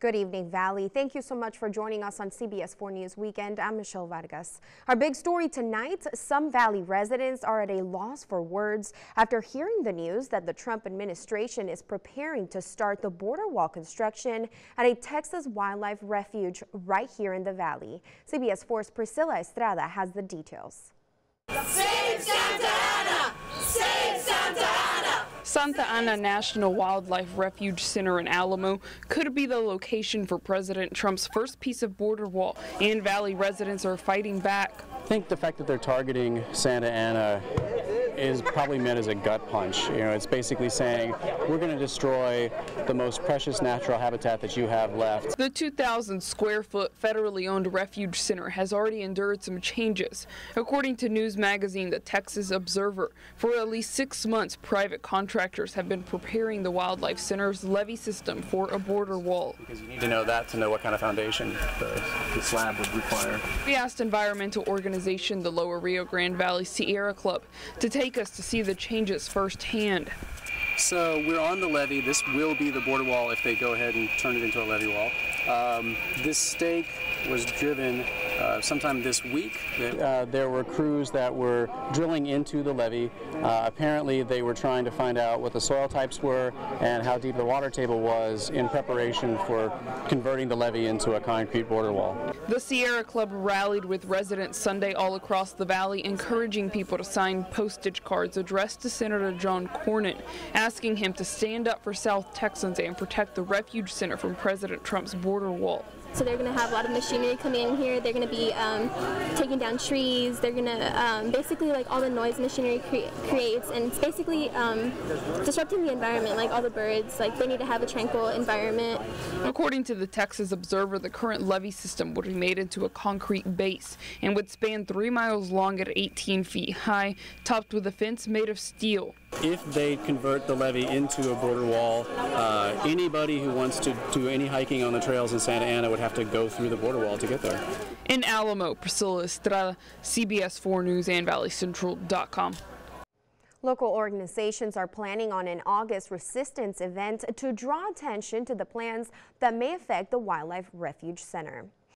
Good evening, Valley. Thank you so much for joining us on CBS 4 News Weekend. I'm Michelle Vargas. Our big story tonight, some Valley residents are at a loss for words after hearing the news that the Trump administration is preparing to start the border wall construction at a Texas wildlife refuge right here in the Valley. CBS 4's Priscilla Estrada has the details. Save Santa Ana! Save Santa Ana! Santa Ana National Wildlife Refuge Center in Alamo could be the location for President Trump's first piece of border wall, and Valley residents are fighting back. I think the fact that they're targeting Santa Ana is probably meant as a gut punch. You know, it's basically saying we're going to destroy the most precious natural habitat that you have left. The 2,000 square foot federally owned refuge center has already endured some changes. According to news magazine The Texas Observer, for at least 6 months, private contractors have been preparing the wildlife center's levee system for a border wall. Because you need to know that to know what kind of foundation the slab would require. We asked environmental organization the Lower Rio Grande Valley Sierra Club to take us to see the changes firsthand. So we're on the levee. This will be the border wall if they go ahead and turn it into a levee wall. This stake was driven sometime this week. There were crews that were drilling into the levee. Apparently they were trying to find out what the soil types were and how deep the water table was in preparation for converting the levee into a concrete border wall. The Sierra Club rallied with residents Sunday all across the valley, encouraging people to sign postage cards addressed to Senator John Cornyn, asking him to stand up for South Texans and protect the refuge center from President Trump's border wall. So they're going to have a lot of machinery coming in here. They're going to be taking down trees. They're going to basically, like, all the noise machinery creates, and it's basically disrupting the environment, like all the birds. Like, they need to have a tranquil environment. According to the Texas Observer, the current levee system would be made into a concrete base and would span 3 miles long at 18 feet high, topped with a fence made of steel. If they convert the levee into a border wall, anybody who wants to do any hiking on the trails in Santa Ana would have to go through the border wall to get there. In Alamo, Priscilla Estrada, CBS 4 News and ValleyCentral.com. Local organizations are planning on an August resistance event to draw attention to the plans that may affect the Wildlife Refuge Center.